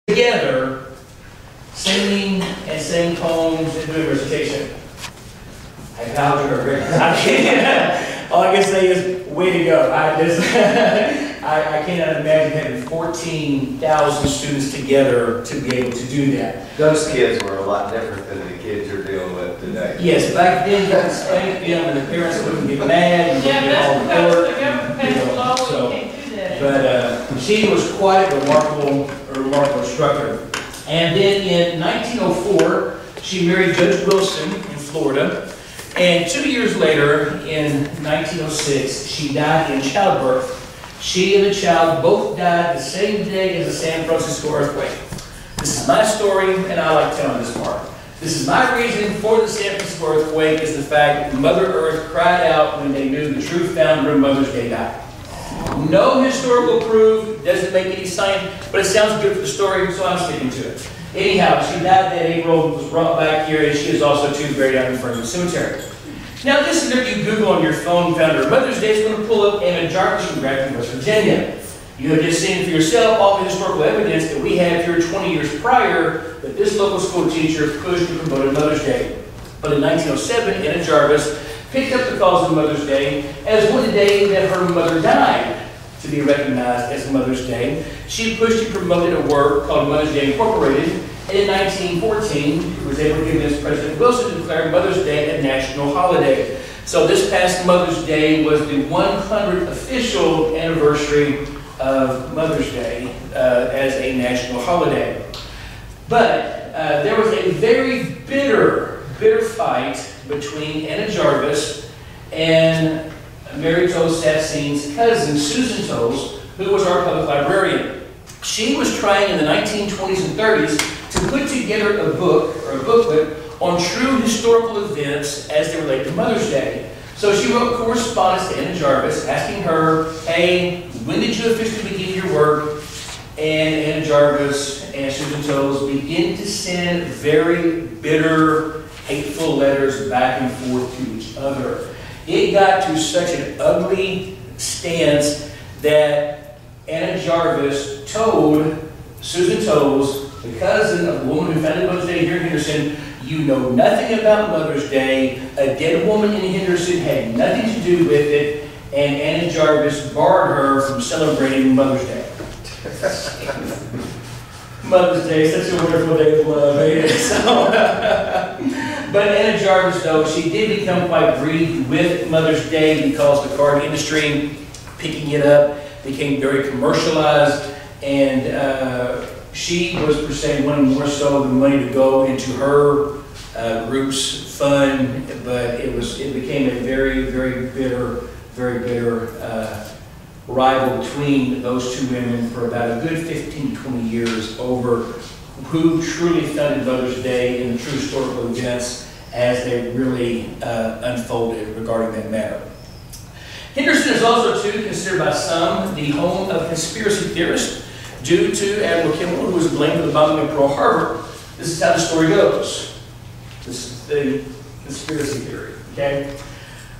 together singing and saying poems and doing recitation. I vowed to her. All I can say is, way to go. I cannot imagine having 14,000 students together to be able to do that. Those kids were a lot different than the kids you're dealing with today. Yes, back then you could spank them and the parents wouldn't get mad and Yeah, get that's all the because the government passed a law where you can't do that. But she was quite a remarkable instructor. And then in 1904, she married Judge Wilson in Florida. And 2 years later, in 1906, she died in childbirth. She and the child both died the same day as the San Francisco earthquake. This is my story, and I like telling this part. This is my reason for the San Francisco earthquake is the fact that Mother Earth cried out when they knew the true founder of Mother's Day died. No historical proof, doesn't make any science, but it sounds good for the story, so I'm sticking to it. Anyhow, she died that April, was brought back here, and she is also too buried out in front of the cemetery. Now, this is if you Google on your phone, found her Mother's Day, is going to pull up Anna Jarvis from Grafton, West Virginia. You have just seen for yourself all the historical evidence that we have here 20 years prior that this local school teacher pushed and promoted Mother's Day. But in 1907, Anna Jarvis picked up the cause of Mother's Day as one day that her mother died to be recognized as Mother's Day. She pushed and promoted a work called Mother's Day Incorporated. And in 1914, was able to convince President Wilson to declare Mother's Day a national holiday. So this past Mother's Day was the 100th official anniversary of Mother's Day as a national holiday. But there was a very bitter fight between Anna Jarvis and Mary Toles Sassine's cousin, Susan Toles, who was our public librarian. She was trying in the 1920s and 30s to put together a book, or a booklet, on true historical events as they relate to Mother's Day. So she wrote correspondence to Anna Jarvis asking her, hey, when did you officially begin your work? And Anna Jarvis and Susan Toles begin to send very bitter, hateful letters back and forth to each other. It got to such an ugly stance that Anna Jarvis told Susan Toles, the cousin of the woman who founded Mother's Day here in Henderson, you know nothing about Mother's Day. A dead woman in Henderson had nothing to do with it, and Anna Jarvis barred her from celebrating Mother's Day. Mother's Day, such a wonderful day of love, ain't it? So, but Anna Jarvis, though, she did become quite grieved with Mother's Day because the card industry, picking it up, became very commercialized, and she was, per se, wanting more so the money to go into her group's fund, but it became a very bitter rival between those two women for about a good 15 to 20 years over who truly founded Mother's Day and the true historical events as they really unfolded regarding that matter. Henderson is also, too, considered by some the home of conspiracy theorists due to Admiral Kimball, who was blamed for the bombing of Pearl Harbor. This is how the story goes. This is the conspiracy theory, okay?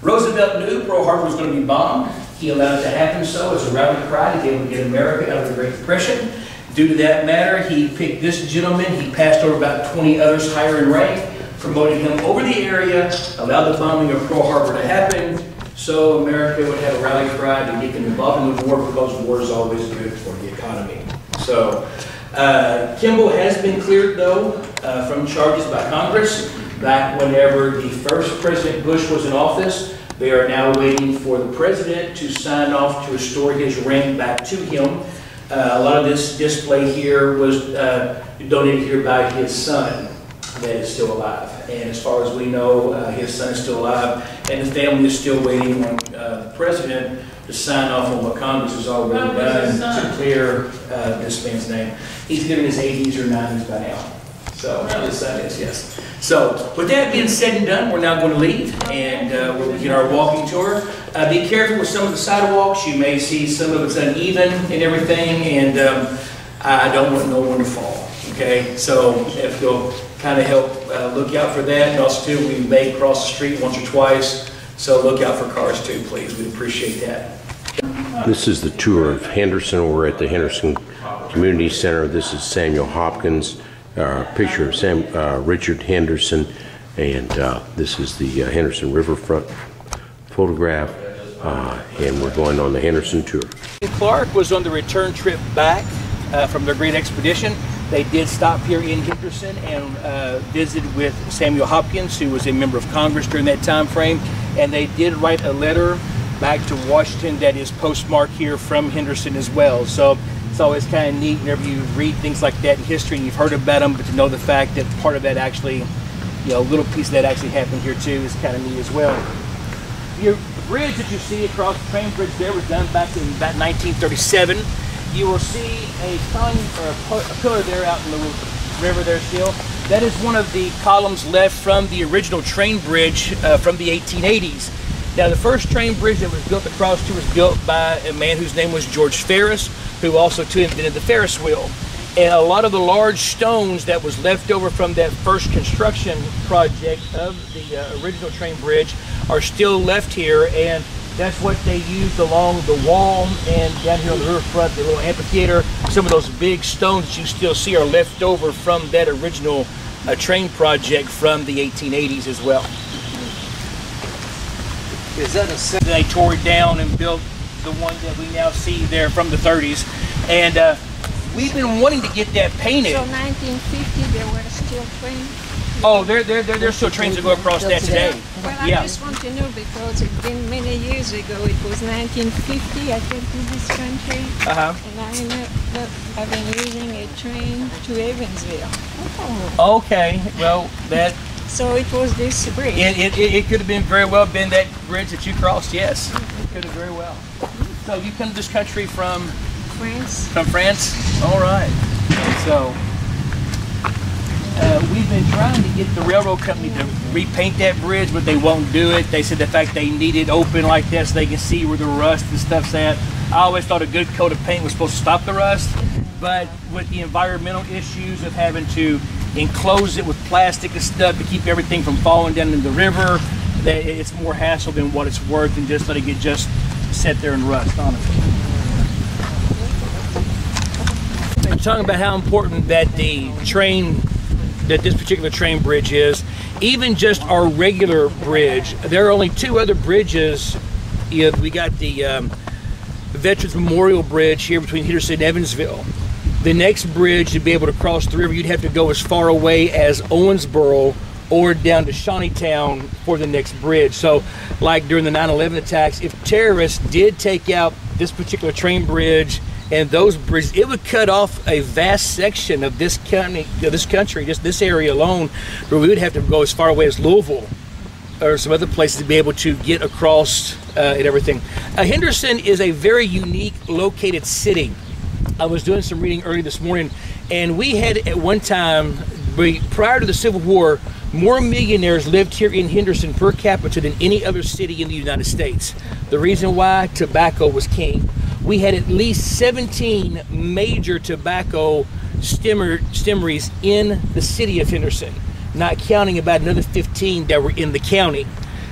Roosevelt knew Pearl Harbor was going to be bombed. He allowed it to happen so as a rallying cry to be able to get America out of the Great Depression. Due to that matter, he picked this gentleman. He passed over about 20 others higher in rank, promoted him over the area, allowed the bombing of Pearl Harbor to happen, so America would have a rally cry to get them involved in the war because war is always good for the economy. So, Kimball has been cleared, though, from charges by Congress. Back whenever the first President Bush was in office, they are now waiting for the President to sign off to restore his rank back to him. A lot of this display here was donated here by his son that is still alive. And as far as we know, his son is still alive, and the family is still waiting on the President to sign off on what Congress has already done to clear this man's name. He's given his 80s or 90s by now. So, his son is, yes. So, with that being said and done, we're now going to leave, and we'll begin our walking tour. Be careful with some of the sidewalks. You may see some of it's uneven and everything, and I don't want no one to fall, okay? So, if you'll kind of help look out for that. And also, too, we may cross the street once or twice, so look out for cars, too, please. We'd appreciate that. This is the tour of Henderson. We're at the Henderson Community Center. This is Samuel Hopkins, picture of Richard Henderson, and this is the Henderson riverfront photograph, and we're going on the Henderson tour. Clark was on the return trip back from their great expedition. They did stop here in Henderson and visit with Samuel Hopkins, who was a member of Congress during that time frame, and they did write a letter back to Washington that is postmarked here from Henderson as well. So it's always kind of neat whenever you read things like that in history and you've heard about them, but to know the fact that part of that actually, you know, a little piece of that actually happened here too is kind of neat as well. Your bridge that you see across the train bridge there was done back in about 1937. You will see a sign or a pillar there out in the river there still. That is one of the columns left from the original train bridge from the 1880s. Now, the first train bridge that was built across to was built by a man whose name was George Ferris, who also too invented the Ferris wheel. And a lot of the large stones that was left over from that first construction project of the original train bridge are still left here, and that's what they used along the wall and down here on the riverfront, the little amphitheater. Some of those big stones that you still see are left over from that original train project from the 1880s as well. Is that a they tore it down and built the one that we now see there from the 30s, and we've been wanting to get that painted. So 1950 there were still trains? Oh, there's still trains that go across that today. Well, I just want to know because it's been many years ago. It was 1950 I came to this country, and I remember having using a train to Evansville. Oh. Okay, well that. So it was this bridge. It could have been very well been that bridge that you crossed. Yes, it could have very well. So you come to this country from France. From France. All right. So. We've been trying to get the railroad company to repaint that bridge, but they won't do it. They said the fact they need it open like that so they can see where the rust and stuff's at. I always thought a good coat of paint was supposed to stop the rust, but with the environmental issues of having to enclose it with plastic and stuff to keep everything from falling down in the river, it's more hassle than what it's worth, and just letting it just sit there and rust, honestly. I'm talking about how important that this particular train bridge is. Even just our regular bridge, there are only two other bridges. We got the Veterans Memorial Bridge here between Henderson and Evansville. The next bridge to be able to cross the river, you'd have to go as far away as Owensboro or down to Shawneetown for the next bridge. So like during the 9/11 attacks, if terrorists did take out this particular train bridge and those bridges, it would cut off a vast section of this country, just this area alone, where we would have to go as far away as Louisville or some other places to be able to get across and everything. Henderson is a very unique located city. I was doing some reading early this morning, and we had at one time, prior to the Civil War, more millionaires lived here in Henderson per capita than any other city in the United States. The reason why? Tobacco was king. We had at least 17 major tobacco stemmeries in the city of Henderson, not counting about another 15 that were in the county.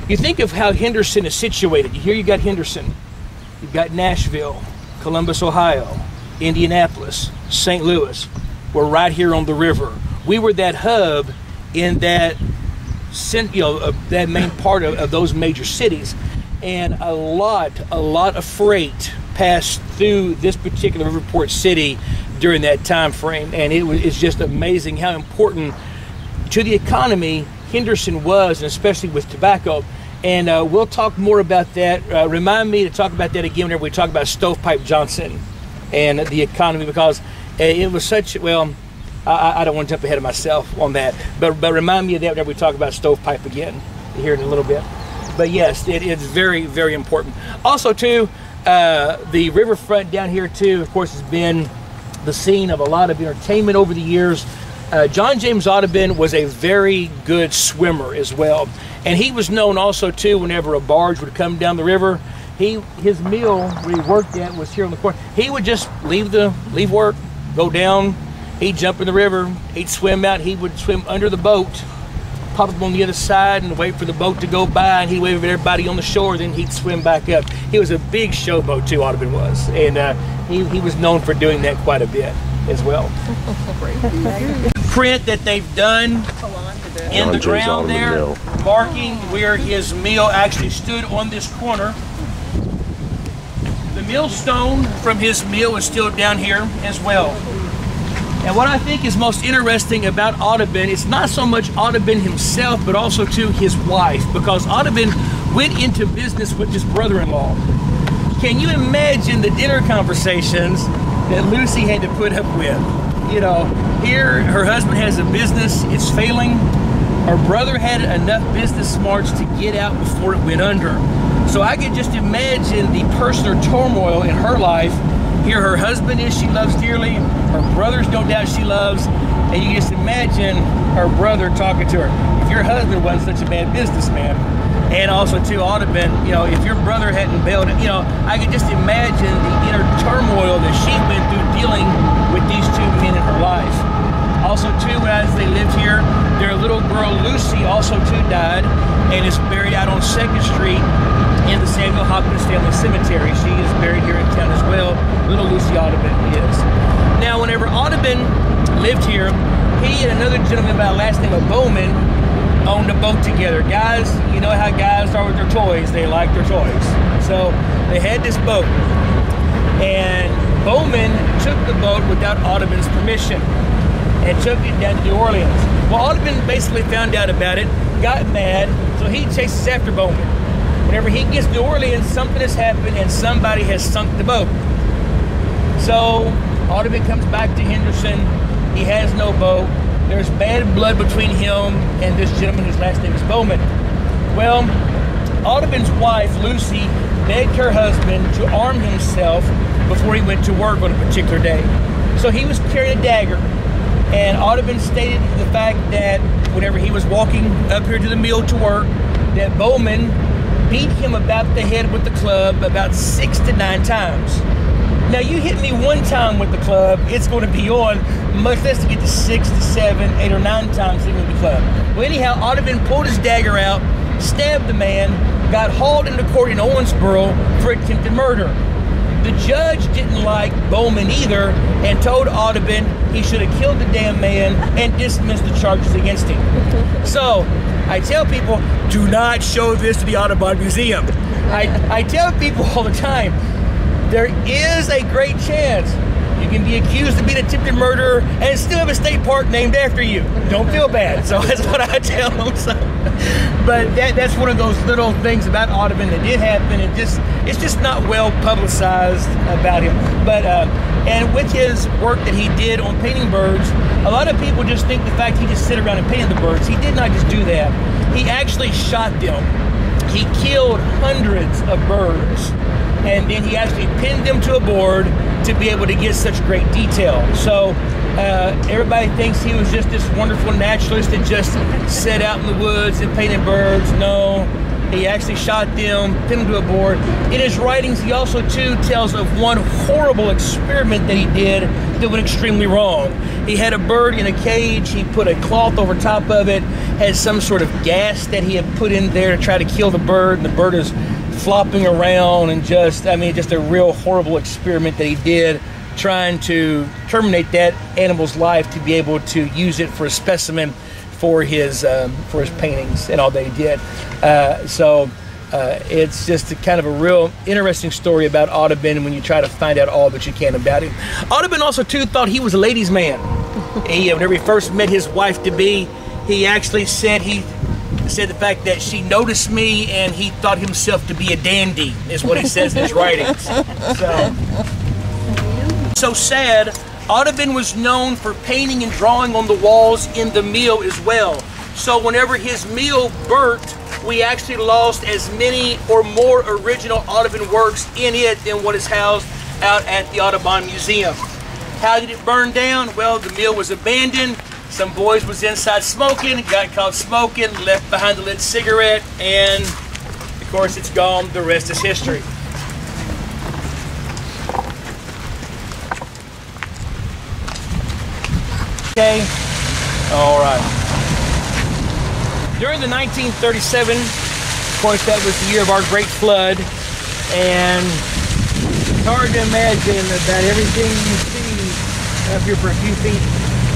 You think of how Henderson is situated. Here you got Henderson, you've got Nashville, Columbus, Ohio, Indianapolis, St. Louis. We're right here on the river. We were that hub in that, that main part of those major cities, and a lot of freight passed through this particular riverport city during that time frame, and it's just amazing how important to the economy Henderson was, and especially with tobacco. And we'll talk more about that. Remind me to talk about that again whenever we talk about Stovepipe Johnson and the economy, because it was such, well, I don't want to jump ahead of myself on that, but remind me of that whenever we talk about Stovepipe again here in a little bit. But yes, it's very, very important. Also too, the riverfront down here too, of course, has been the scene of a lot of entertainment over the years. John James Audubon was a very good swimmer as well, and he was known also too whenever a barge would come down the river. His meal where he worked at was here on the corner. He would just leave work, go down, he'd jump in the river, he'd swim out, he would swim under the boat, pop up on the other side and wait for the boat to go by, and he'd wave at everybody on the shore, then he'd swim back up. He was a big showboat too, Audubon was, and he was known for doing that quite a bit as well. Print that they've done in the ground there, marking where his mill actually stood on this corner. The millstone from his mill is still down here as well. And what I think is most interesting about Audubon, it's not so much Audubon himself, but also to his wife, because Audubon went into business with his brother-in-law. Can you imagine the dinner conversations that Lucy had to put up with? You know, here her husband has a business, it's failing. Her brother had enough business smarts to get out before it went under. So I could just imagine the personal turmoil in her life. Here her husband is, she loves dearly. Her brothers, no doubt she loves. And you can just imagine her brother talking to her. If your husband wasn't such a bad businessman, and also too, Audubon, you know, if your brother hadn't bailed, you know, I could just imagine the inner turmoil that she went through dealing with these two men in her life. Also too, as they lived here, their little girl Lucy also too died and is buried out on 2nd Street in the Samuel Hopkins family cemetery. She is buried here in town as well. Little Lucy Audubon is. Now, whenever Audubon lived here, he and another gentleman by the last name of Bowman owned a boat together. Guys, you know how guys are with their toys. They like their toys. So they had this boat. And Bowman took the boat without Audubon's permission and took it down to New Orleans. Well, Audubon basically found out about it, got mad, so he chases after Bowman. Whenever he gets to New Orleans, something has happened and somebody has sunk the boat. So Audubon comes back to Henderson. He has no boat. There's bad blood between him and this gentleman whose last name is Bowman. Well, Audubon's wife, Lucy, begged her husband to arm himself before he went to work on a particular day. So he was carrying a dagger. And Audubon stated the fact that whenever he was walking up here to the mill to work, that Bowman beat him about the head with the club about 6 to 9 times. Now, you hit me one time with the club, it's going to be on, much less to get to 6 to 7, 8 or 9 times hitting with the club. Well, anyhow, Audubon pulled his dagger out, stabbed the man, got hauled into court in Owensboro for attempted murder. The judge didn't like Bowman either and told Audubon he should have killed the damn man and dismissed the charges against him. So, I tell people, do not show this to the Audubon Museum. I tell people all the time, there is a great chance you can be accused of being attempted murderer and still have a state park named after you. Don't feel bad. So that's what I tell them. So, but that's one of those little things about Audubon that did happen, and it's just not well publicized about him. But and with his work that he did on painting birds, a lot of people just think the fact he just sit around and painted the birds. He did not just do that. He actually shot them. He killed hundreds of birds, and then he actually pinned them to a board to be able to get such great detail. So everybody thinks he was just this wonderful naturalist that just set out in the woods and painted birds. No, he actually shot them, pinned them to a board. In his writings, he also too tells of one horrible experiment that he did that went extremely wrong. He had a bird in a cage, he put a cloth over top of it, had some sort of gas that he had put in there to try to kill the bird, and the bird is flopping around, and just a real horrible experiment that he did, trying to terminate that animal's life to be able to use it for a specimen for his paintings and all that he did. It's just kind of a real interesting story about Audubon when you try to find out all that you can about him. Audubon also too thought he was a ladies' man. Whenever he first met his wife-to-be, he actually said the fact that she noticed me and he thought himself to be a dandy, is what he says in his writings. So sad, Audubon was known for painting and drawing on the walls in the mill as well. So whenever his mill burnt, we actually lost as many or more original Audubon works in it than what is housed out at the Audubon Museum. How did it burn down? Well, the mill was abandoned. Some boys was inside smoking, got caught smoking, left behind the lit cigarette, and of course it's gone. The rest is history. Okay, all right. during the 1937, of course, that was the year of our Great Flood, and it's hard to imagine that everything you see up here for a few feet,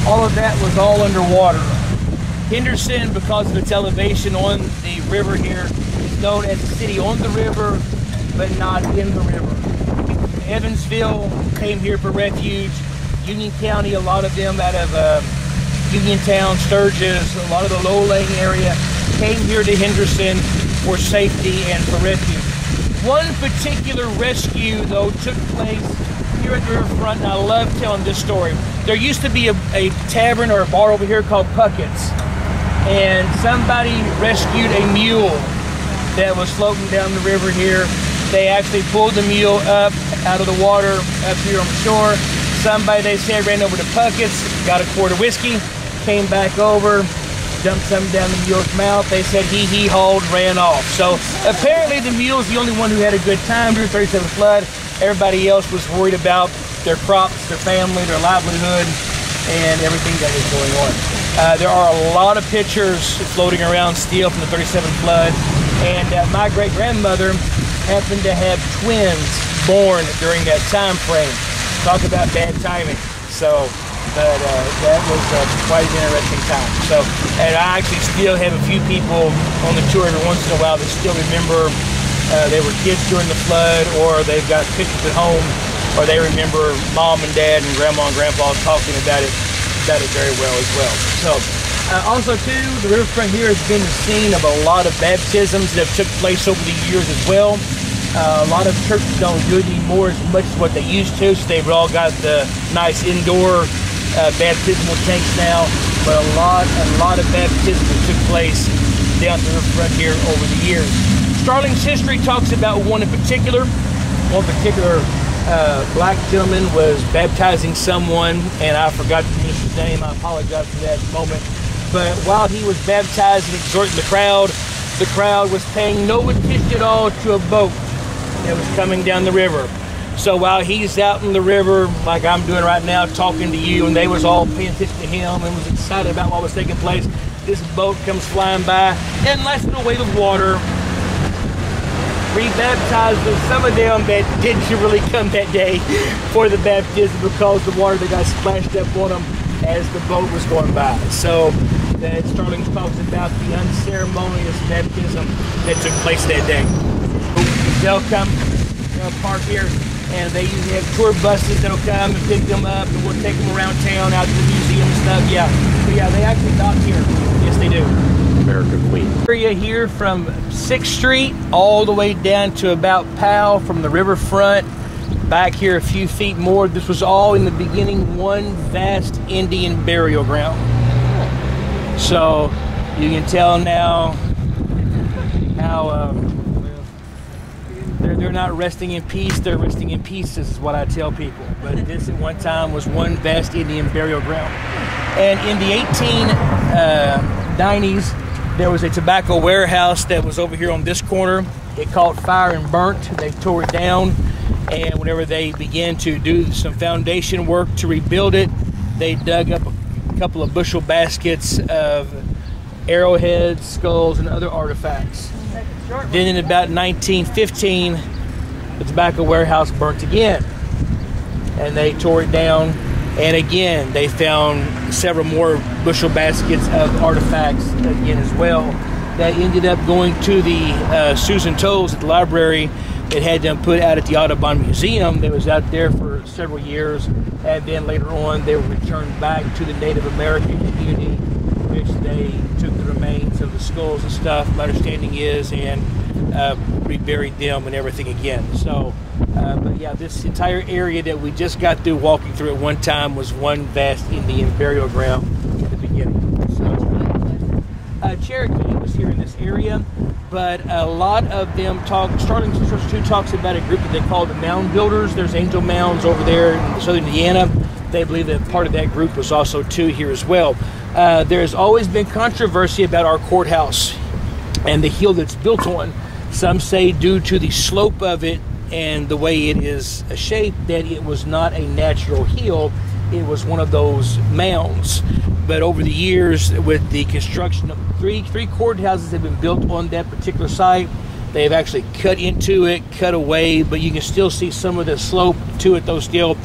all of that was all underwater. Henderson, because of its elevation on the river here, is known as a city on the river, but not in the river. Evansville came here for refuge. Union County, a lot of them out of Uniontown, Sturgis, a lot of the low-lying area came here to Henderson for safety and for refuge. One particular rescue, though, took place here at the riverfront, and I love telling this story. There used to be a tavern or a bar over here called Puckett's, and somebody rescued a mule that was floating down the river here. They actually pulled the mule up out of the water up here on the shore. Somebody, they said, ran over to Puckett's, got a quart of whiskey, came back over, dumped some down the mule's mouth. They said he hauled, ran off. So apparently the mule's the only one who had a good time during the 37 flood. Everybody else was worried about their crops, their family, their livelihood, and everything that was going on. There are a lot of pictures floating around still from the 37 flood, and my great-grandmother happened to have twins born during that time frame. Talk about bad timing. So, but that was quite an interesting time. So, and I actually still have a few people on the tour every once in a while that still remember they were kids during the flood, or they've got pictures at home, or they remember mom and dad and grandma and grandpa talking about it very well as well. So, also too, the riverfront here has been the scene of a lot of baptisms that have took place over the years as well. A lot of churches don't do it anymore as much as what they used to, so they've all got the nice indoor baptismal tanks now. But a lot of baptisms took place down the riverfront here over the years. Starling's history talks about one particular black gentleman was baptizing someone, and I forgot to mention his name. I apologize for that moment. But while he was baptizing, exhorting the crowd was paying no attention at all to a boat that was coming down the river. So while he's out in the river, like I'm doing right now, talking to you, and they was all paying attention to him and was excited about what was taking place, this boat comes flying by, and nice little wave of water rebaptized them. Some of them that didn't really come that day for the baptism because the water that got splashed up on them as the boat was going by. So that Starling talks about the unceremonious baptism that took place that day. They'll come, they'll park here, and they usually have tour buses that'll come and pick them up, and we'll take them around town, out to the museum and stuff. Yeah, but yeah, they actually dock here. Yes, they do. America Queen. Area here from 6th Street all the way down to about Powell from the riverfront. Back here a few feet more. This was all in the beginning one vast Indian burial ground. So you can tell now how they're not resting in peace, they're resting in pieces is what I tell people. But this at one time was one vast Indian burial ground. And in the 1890s, there was a tobacco warehouse that was over here on this corner. It caught fire and burnt. They tore it down. And whenever they began to do some foundation work to rebuild it, they dug up a couple of bushel baskets of arrowheads, skulls, and other artifacts. Then in about 1915, the tobacco warehouse burnt again. And they tore it down. And again, they found several more bushel baskets of artifacts again as well. That ended up going to the Susan Tolles at the library. It had them put out at the Audubon Museum. They was out there for several years. And then later on, they were returned back to the Native American community, which they took the remains of the skulls and stuff, my understanding is, and reburied them and everything again. So, but yeah, this entire area that we just got through walking through at one time was one vast Indian burial ground in the beginning. So, Cherokee was here in this area, but a lot of them Starling Source 2 talks about a group that they call the Mound Builders. There's Angel Mounds over there in southern Indiana. They believe that part of that group was also too here as well. There's always been controversy about our courthouse and the hill that's built on. Some say due to the slope of it and the way it is shaped that it was not a natural hill, it was one of those mounds. But over the years with the construction of three courthouses have been built on that particular site. They've actually cut into it, cut away, but you can still see some of the slope to it though still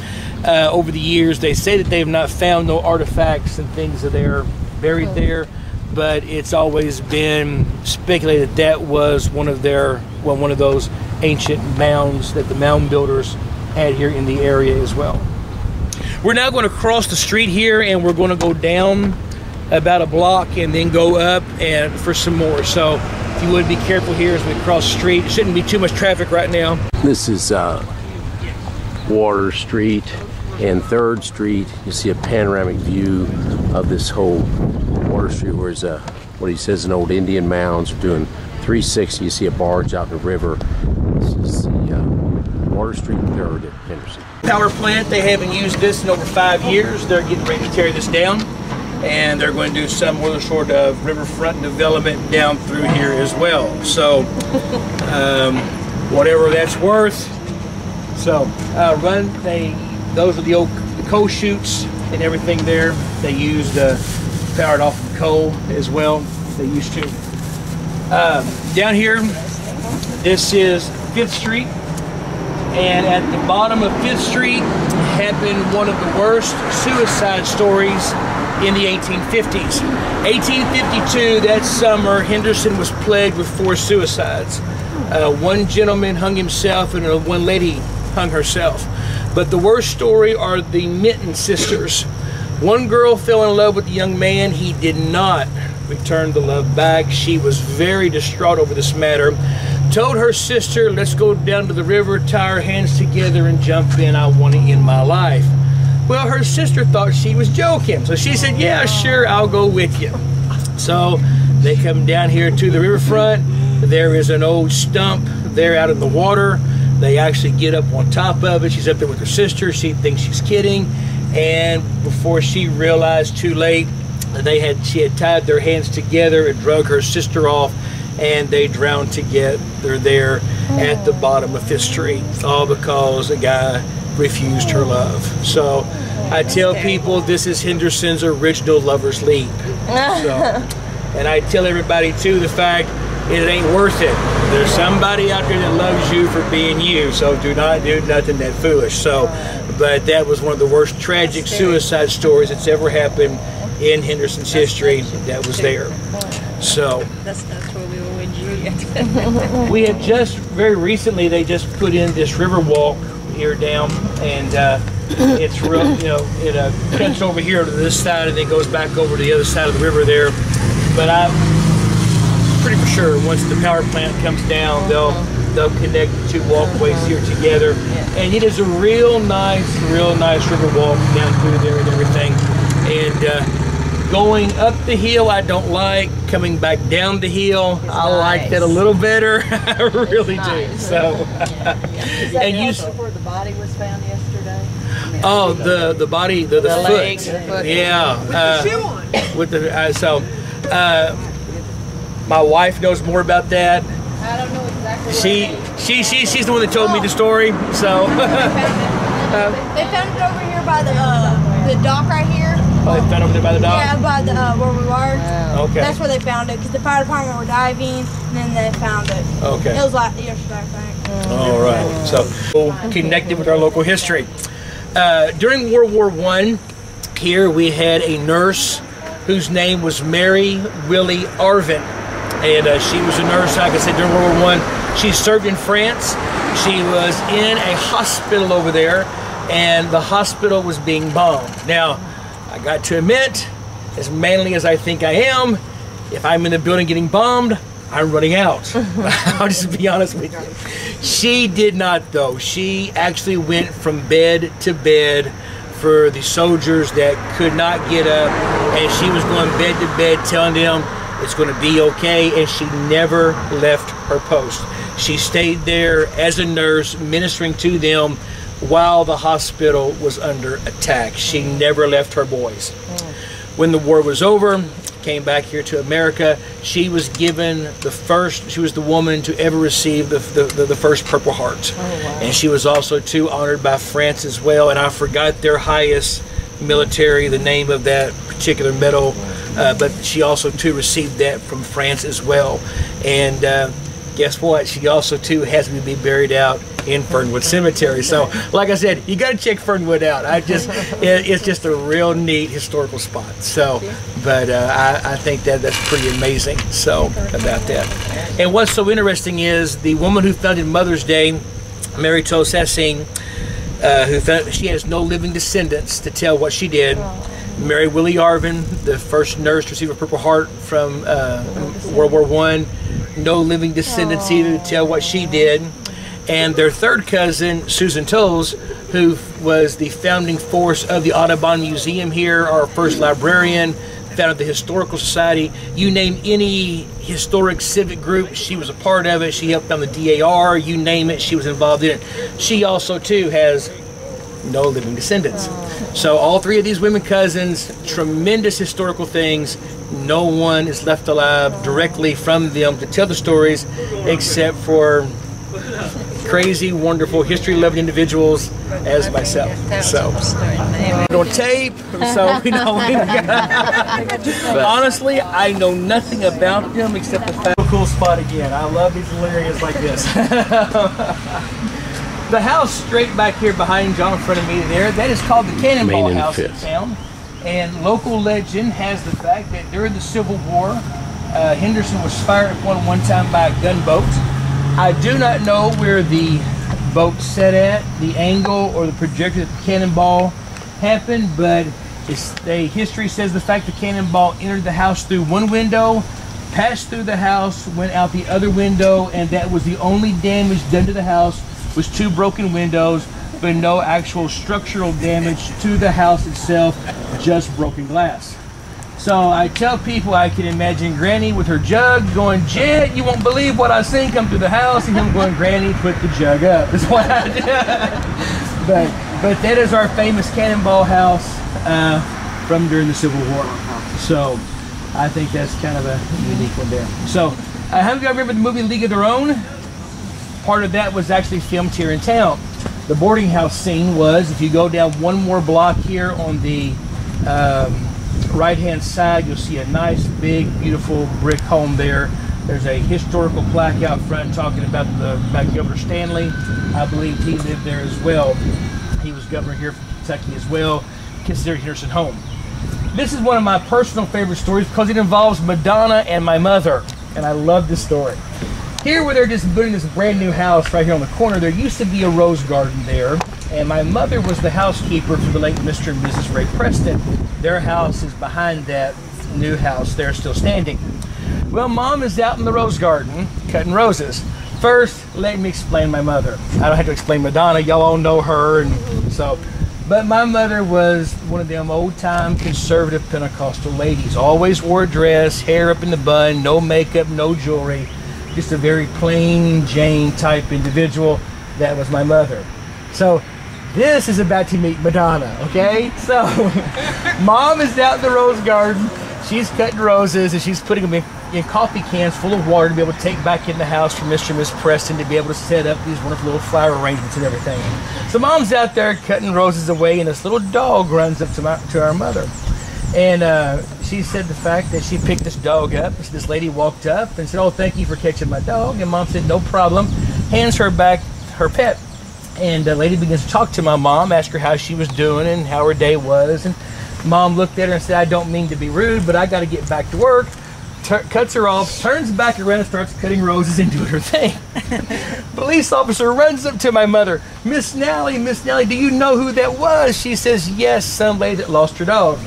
over the years. They say that they have not found no artifacts and things that are buried there, but it's always been speculated that was one of those ancient mounds that the mound builders had here in the area as well. We're now going to cross the street here, and we're going to go down about a block and then go up and for some more. So if you would be careful here as we cross the street. It shouldn't be too much traffic right now. This is Water Street and 3rd Street. You see a panoramic view of this whole Water Street, where it's what he says an old Indian mounds. We're doing 360. You see a barge out in the river. This is the Water Street 3rd at Henderson. Power plant, they haven't used this in over 5 years. They're getting ready to tear this down, and they're going to do some other sort of riverfront development down through here as well. So whatever that's worth. So those are the old coal chutes and everything there. They used powered off of coal as well. They used to. Down here, this is 5th Street, and at the bottom of 5th Street happened one of the worst suicide stories in the 1850s. 1852, that summer, Henderson was plagued with 4 suicides. One gentleman hung himself and one lady hung herself. But the worst story are the Minton sisters. One girl fell in love with the young man. He did not return the love back. She was very distraught over this matter. Told her sister, let's go down to the river, tie our hands together and jump in. I want to end my life. Well, her sister thought she was joking. So she said, yeah, sure, I'll go with you. So they come down here to the riverfront. There is an old stump there out in the water. They actually get up on top of it. She's up there with her sister. She thinks she's kidding. And before she realized, too late, she had tied their hands together and drug her sister off, and they drowned together there at the bottom of 5th Street, all because a guy refused her love. So I tell people this is Henderson's original Lover's Leap. So, and I tell everybody too, the fact it ain't worth it. There's somebody out there that loves you for being you, so do not do nothing that foolish. So, but that was one of the worst tragic suicide stories that's ever happened in Henderson's history. That was there. So that's where we were with Juliet. we have just very recently, they just put in this river walk here down, and it's real, it cuts over here to this side and then goes back over to the other side of the river there. But I'm pretty for sure once the power plant comes down, they'll connect the 2 walkways here together, and it is a real nice river walk down through there and everything. And going up the hill I don't like. Coming back down the hill, I like that a little better. I really do. So, Is that also where the body was found yesterday? Oh, the body, the leg, foot. the foot. Yeah. With the my wife knows more about that. I don't know exactly. She's the one that told me the story. So They found it over here by the dock right here. Oh, they found it over there by the dock? Yeah, by the where we were. Okay. That's where they found it, because the fire department were diving, and then they found it. Okay. It was like yesterday, I think. All right. So connected with our local history. During World War I, here we had a nurse whose name was Mary Willie Arvin. And she was a nurse, like I said, during World War I. She served in France. She was in a hospital over there, and the hospital was being bombed. Now, I got to admit, as manly as I think I am, if I'm in the building getting bombed, I'm running out. I'll just be honest with you. She did not, though. She actually went from bed to bed for the soldiers that could not get up, and she was going bed to bed telling them it's going to be okay, and she never left her post. She stayed there as a nurse, ministering to them while the hospital was under attack. She never left her boys. When the war was over, came back here to America, she was given she was the woman to ever receive the first Purple Heart. And she was also too honored by France as well, and I forgot their highest military, the name of that particular medal, but she also too received that from France as well. And guess what? She also too has me be buried out in Fernwood Cemetery. So, like I said, you got to check Fernwood out. It's just a real neat historical spot. So, but I think that's pretty amazing. So about that. And what's so interesting is the woman who founded Mother's Day, Mary Tosassing, she has no living descendants to tell what she did. Mary Willie Arvin, the first nurse to receive a Purple Heart from World War I, no living descendants either to tell what she did. And their third cousin, Susan Tolles, who was the founding force of the Audubon Museum here, our first librarian, founded the Historical Society. You name any historic civic group, she was a part of it. She helped found the DAR, you name it, she was involved in it. She also too has no living descendants. So all three of these women cousins, tremendous historical things. No one is left alive directly from them to tell the stories, except for crazy, wonderful, history-loving individuals as myself. So on tape, so we know. Honestly, I know nothing about them except the fact. Cool spot again. I love these little areas like this. The house straight back here behind John in front of me there, that is called the Cannonball House in town. And local legend has the fact that during the Civil War, Henderson was fired upon one time by a gunboat. I do not know where the boat set at, the angle or the trajectory that the cannonball happened, but history says the fact the cannonball entered the house through one window, passed through the house, went out the other window, and that was the only damage done to the house, was 2 broken windows, but no actual structural damage to the house itself, just broken glass. So I tell people I can imagine Granny with her jug going, "Jed, you won't believe what I seen come through the house," and him going, "Granny, put the jug up." That's what I did. But that is our famous Cannonball House from during the Civil War. So I think that's kind of a unique one there. So how many of you remember the movie League of Their Own? Part of that was actually filmed here in town. The boarding house scene was, if you go down one more block here on the right-hand side, you'll see a nice, big, beautiful brick home there. There's a historical plaque out front talking about Governor Stanley. I believe he lived there as well. He was governor here from Kentucky as well, considered Henderson home. This is one of my personal favorite stories because it involves Madonna and my mother, and I love this story. Here where they're just building this brand new house right here on the corner, there used to be a rose garden there, and my mother was the housekeeper for the late Mr. and Mrs. Ray Preston. Their house is behind that new house there, still standing. Well, Mom is out in the rose garden cutting roses. First, let me explain my mother. I don't have to explain Madonna, y'all all know her, and so. But my mother was one of them old-time conservative Pentecostal ladies. Always wore a dress, hair up in the bun, no makeup, no jewelry. Just a very plain Jane type individual. That was my mother. So this is about to meet Madonna, okay? So Mom is out in the rose garden. She's cutting roses and she's putting them in coffee cans full of water to be able to take back in the house for Mr. and Miss Preston to be able to set up these wonderful little flower arrangements and everything. So Mom's out there cutting roses away, and this little dog runs up to our mother. And she said the fact that she picked this dog up. So this lady walked up and said, "Oh, thank you for catching my dog." And Mom said, "No problem." Hands her back her pet. And the lady begins to talk to my mom, ask her how she was doing and how her day was. And Mom looked at her and said, "I don't mean to be rude, but I got to get back to work." Cuts her off, turns back around and starts cutting roses and doing her thing. Police officer runs up to my mother. Miss Nally, do you know who that was?" She says, "Yes, some lady that lost her dog."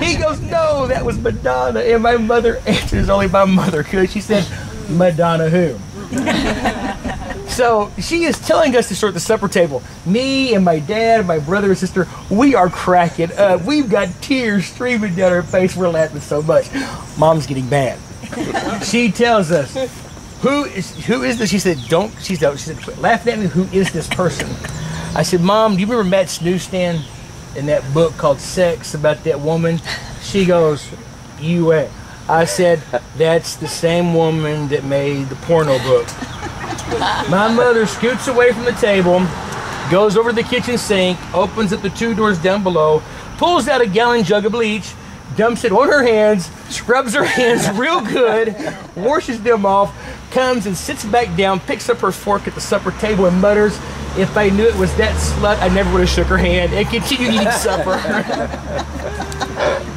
He goes, "No, that was Madonna." And my mother answers only my mother could. She said, "Madonna who?" So she is telling us to sort the supper table. Me and my dad and my brother and sister, we are cracking up. We've got tears streaming down our face. We're laughing so much. Mom's getting mad. She tells us, who is this? She said, she said, "Quit laughing at me. Who is this person?" I said, "Mom, do you remember Matt's newsstand in that book called Sex about that woman?" She goes, "You ain't." I said, "That's the same woman that made the porno book." My mother scoots away from the table, goes over to the kitchen sink, opens up the 2 doors down below, pulls out a gallon jug of bleach, dumps it on her hands, scrubs her hands real good, washes them off, comes and sits back down, picks up her fork at the supper table and mutters, "If I knew it was that slut, I never would have shook her hand," and continued eating supper.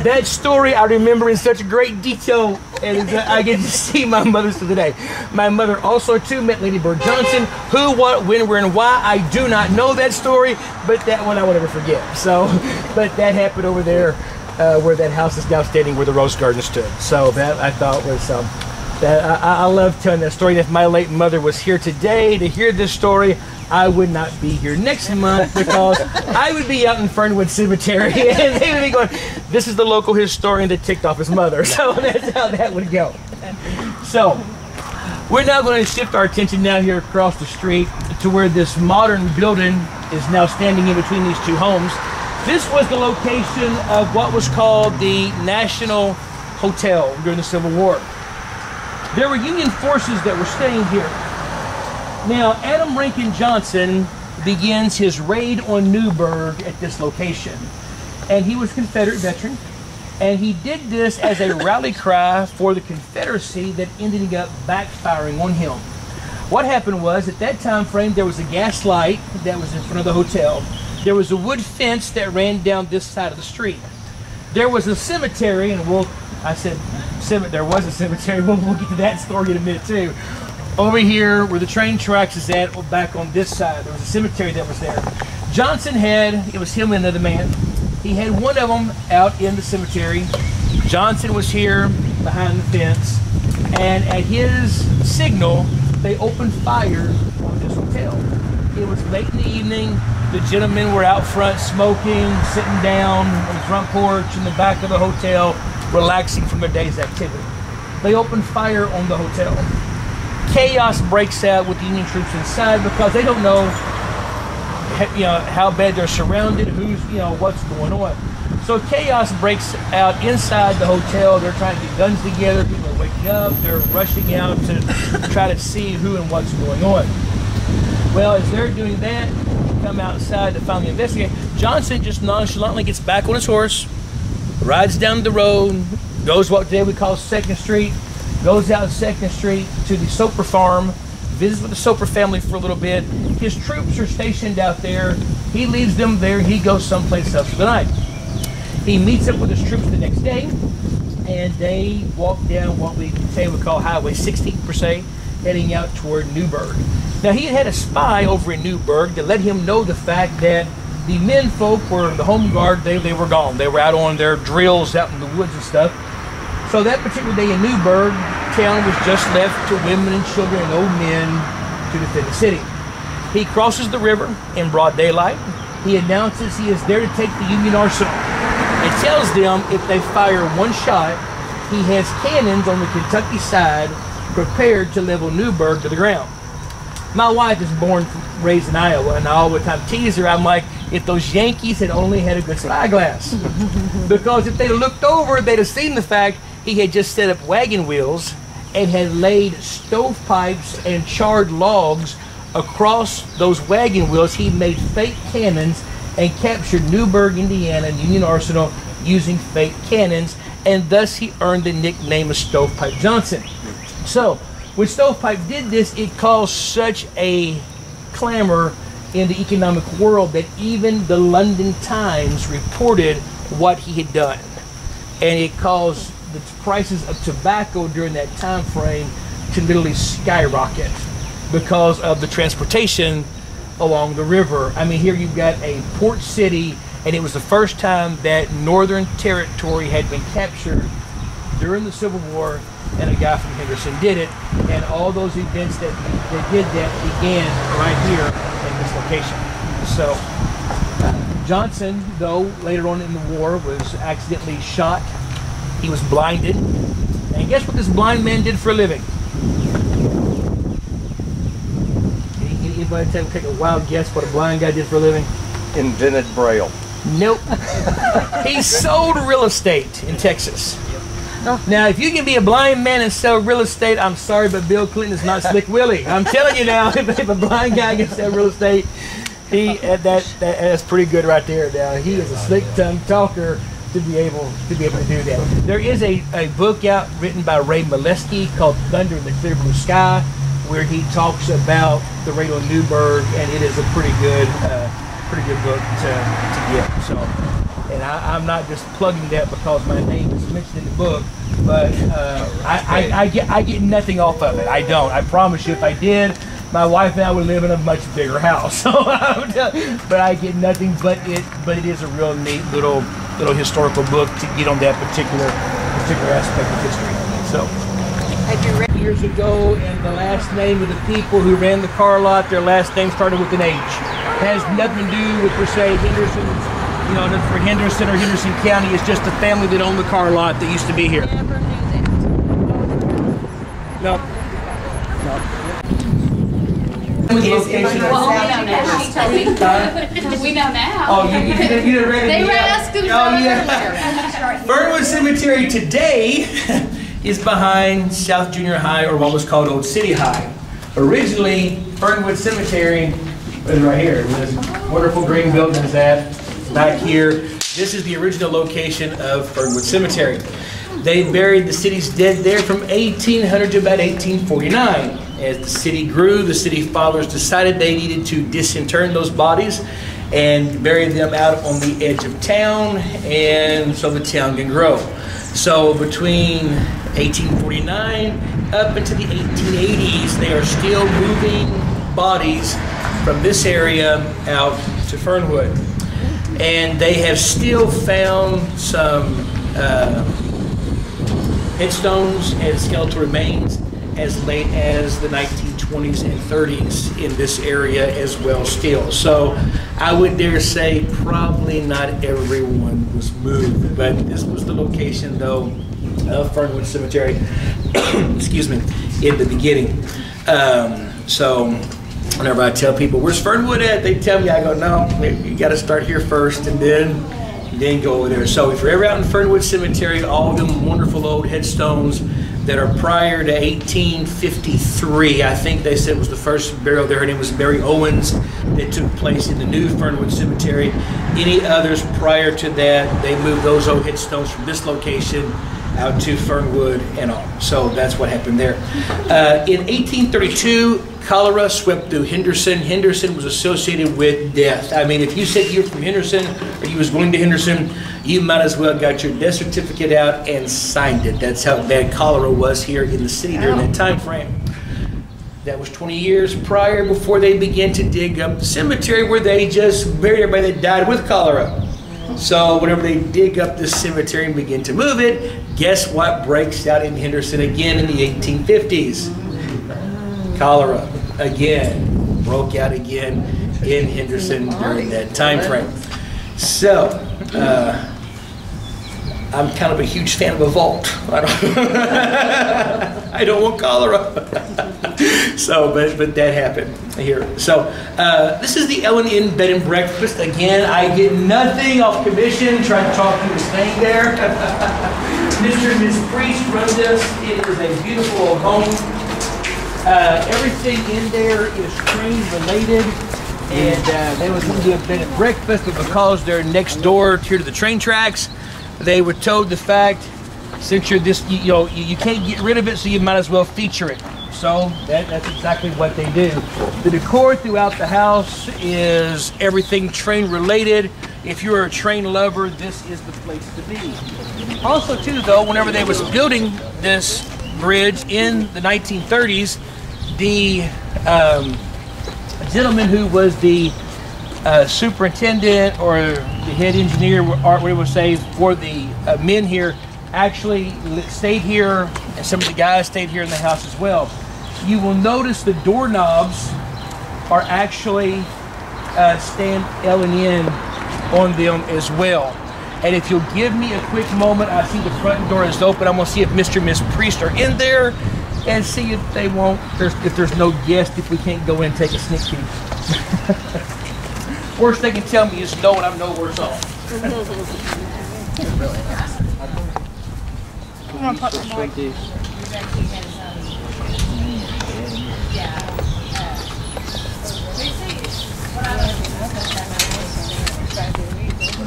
That story I remember in such great detail, and I get to see my mother to today. My mother also too met Lady Bird Johnson. Who, what, when, where, and why, I do not know that story, but that one I will never forget. So, but that happened over there where that house is now standing, where the rose garden stood. So that I thought was, I love telling that story. If my late mother was here today to hear this story, I would not be here next month because I would be out in Fernwood Cemetery and they would be going, "This is the local historian that ticked off his mother." So that's how that would go. So we're now going to shift our attention now here across the street to where this modern building is now standing in between these two homes. This was the location of what was called the National Hotel during the Civil War. There were Union forces that were staying here. Now, Adam Rankin Johnson begins his raid on Newburgh at this location. And he was a Confederate veteran. And he did this as a rally cry for the Confederacy that ended up backfiring on him. What happened was, at that time frame, there was a gas light that was in front of the hotel. There was a wood fence that ran down this side of the street. There was a cemetery, and there was a cemetery. We'll get to that story in a minute too. Over here, where the train tracks is at, back on this side, there was a cemetery that was there. Johnson had, it was him and another man, he had one of them out in the cemetery. Johnson was here behind the fence, and at his signal, they opened fire on this hotel. It was late in the evening. The gentlemen were out front smoking, sitting down on the front porch in the back of the hotel, relaxing from their day's activity. They opened fire on the hotel. Chaos breaks out with the Union troops inside because they don't know, how bad they're surrounded, what's going on. So chaos breaks out inside the hotel. They're trying to get guns together. People are waking up. They're rushing out to try to see who and what's going on. Well, as they're doing that, come outside to finally investigate. Johnson just nonchalantly gets back on his horse, rides down the road, goes what today we call 2nd Street, goes out 2nd Street to the Soper farm, visits with the Soper family for a little bit. His troops are stationed out there. He leaves them there. He goes someplace else for the night. He meets up with his troops the next day, and they walk down what we call Highway 60 per se, heading out toward Newburgh. Now he had a spy over in Newburgh to let him know the fact that the men folk were the home guard. They were gone. They were out on their drills out in the woods and stuff. So that particular day in Newburgh, town was just left to women and children and old men to defend the city. He crosses the river in broad daylight. He announces he is there to take the Union arsenal and tells them if they fire one shot, he has cannons on the Kentucky side prepared to level Newburgh to the ground. My wife is raised in Iowa, and I all the time tease her. I'm like, if those Yankees had only had a good spyglass. Because if they'd have looked over, they'd have seen the fact he had just set up wagon wheels and had laid stovepipes and charred logs across those wagon wheels. He made fake cannons and captured Newburgh, Indiana, and Union Arsenal using fake cannons, and thus he earned the nickname of Stovepipe Johnson. So, when Stovepipe did this, it caused such a clamor in the economic world that even the London Times reported what he had done. And it caused the prices of tobacco during that time frame to literally skyrocket because of the transportation along the river. I mean, here you've got a port city, and it was the first time that Northern Territory had been captured during the Civil War, and a guy from Henderson did it, and all those events that did that began right here in this location. So Johnson, though, later on in the war was accidentally shot. He was blinded, and guess what this blind man did for a living? Anybody take a wild guess what a blind guy did for a living? Invented Braille. Nope. He sold real estate in Texas. Now, if you can be a blind man and sell real estate, I'm sorry, but Bill Clinton is not Slick Willie. I'm telling you now, if a blind guy can sell real estate, that's pretty good right there. Now, he is a slick tongue talker to be able to do that. There is a book out written by Ray Molesky called Thunder in the Clear Blue Sky, where he talks about the Rado Newberg, and it is a pretty good book to get. So, and I'm not just plugging that because my name is mentioned in the book, but I get nothing off of it. I don't. I promise you, if I did, my wife and I would live in a much bigger house. So, but I get nothing. But it is a real neat little historical book to get on that particular aspect of history. So. Have you read? Years ago, and the last name of the people who ran the car lot, their last name started with an H. Has nothing to do with, per se, Henderson, for Henderson or Henderson County. It's just a family that owned the car lot that used to be here. Never knew that. No. We know now. Oh, you didn't read it. They read us good. Oh, yeah. Fernwood Cemetery today is behind South Junior High, or what was called Old City High. Originally, Fernwood Cemetery was right here. This wonderful green building is that back here. This is the original location of Fernwood Cemetery. They buried the city's dead there from 1800 to about 1849. As the city grew, the city fathers decided they needed to disinter those bodies and bury them out on the edge of town, and so the town can grow. So between 1849 up into the 1880s, they are still moving bodies from this area out to Fernwood. And they have still found some headstones and skeletal remains as late as the 1920s and 30s in this area as well still. So I would dare say probably not everyone was moved, but this was the location though of Fernwood Cemetery, excuse me, in the beginning. So whenever I tell people, where's Fernwood at? They tell me, I go, no, you got to start here first and then go over there. So if you're ever out in Fernwood Cemetery, all of them wonderful old headstones that are prior to 1853, I think they said was the first burial there. Her name was Mary Owens, that took place in the new Fernwood Cemetery. Any others prior to that, they moved those old headstones from this location out to Fernwood and on. So that's what happened there. In 1832, cholera swept through Henderson. Henderson was associated with death. I mean, if you said you were from Henderson or you was going to Henderson, you might as well got your death certificate out and signed it. That's how bad cholera was here in the city during that time frame. That was 20 years prior, before they began to dig up the cemetery where they just buried everybody that died with cholera. So whenever they dig up the cemetery and begin to move it, guess what breaks out in Henderson again in the 1850s? Cholera again broke out again in Henderson during that time frame. So I'm kind of a huge fan of a vault. I don't want cholera. So, but that happened here. So this is the Ellen Inn Bed and Breakfast. Again, I get nothing off commission. Trying to talk to this thing there. Mr. and Ms. Priest run this. It is a beautiful old home. Everything in there is train related, and they was going to do a bed and breakfast, but because they're next door here to the train tracks, they were told the fact, since you're this, you can't get rid of it, so you might as well feature it. So that's exactly what they do. The decor throughout the house is everything train related. If you're a train lover, this is the place to be. Also too though, whenever they was building this bridge in the 1930s, the gentleman who was the superintendent or the head engineer, or we would say, for the men here, actually stayed here, and some of the guys stayed here in the house as well. You will notice the doorknobs are actually stamped L&N on them as well. And if you'll give me a quick moment, I see the front door is open. I'm gonna see if Mr. and Miss Priest are in there and see if they won't, if there's no guest, if we can't go in and take a sneak peek. Worst they can tell me is no, and I'm no worse off. I'm gonna put some more.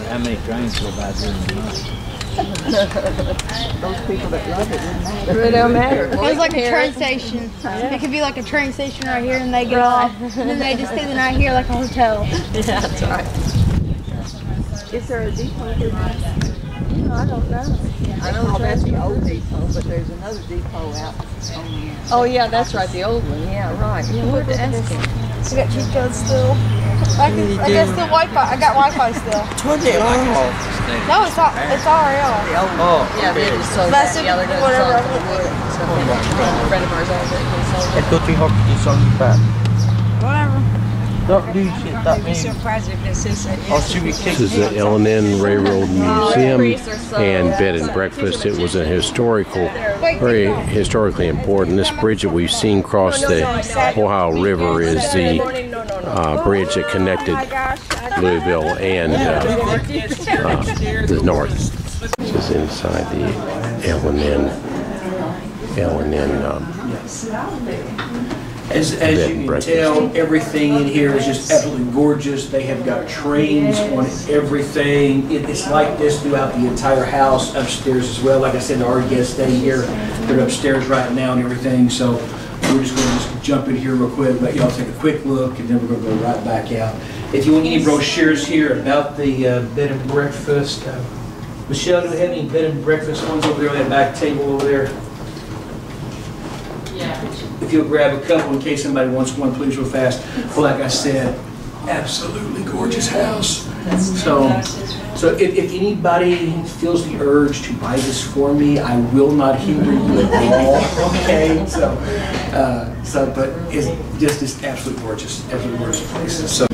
how many trains go by during the night. Those people that love it wouldn't matter. It don't matter. It's like a train station. It could be like a train station right here, and they get off, and then they just stay the night here like a hotel. Yeah, that's right. Is there a depot here? I don't know. I know that's the old depot, but there's another depot out on the end. Oh yeah, that's right, the old one. Yeah, right. Yeah, we'll have to ask him. I got cheat codes still. I got still Wi-Fi. I got Wi-Fi still. What's it? No, it's RL. The old one. Oh, Yeah, they just sold That's that. Yeah, they're going to whatever. sell it for the wood. So a friend of ours owns it. He sold it. Tutti hockey sono back. Whatever. Don't do shit that I'd be means. surprised if this is I'll shoot you This is the L&N Railroad Museum and Bed and Breakfast. It was a very historically important. This bridge that we've seen cross the Ohio River is the bridge that connected Louisville and the north. This is inside the L&N As Bed you and can breakfast. tell, everything in here is just absolutely gorgeous. They have got trains on everything. It's like this throughout the entire house, upstairs as well. Like I said, our guests stay here. They're upstairs right now and everything. So we're just going to jump in here real quick, let y'all take a quick look, and then we're going to go right back out. If you want any brochures here about the bed and breakfast, Michelle, do we have any bed and breakfast ones over there on that back table over there? If you'll grab a couple in case somebody wants one, please, real fast. Well, like I said, absolutely gorgeous house. So if anybody feels the urge to buy this for me, I will not hinder you at all. Okay, but it's just this absolutely gorgeous places. So.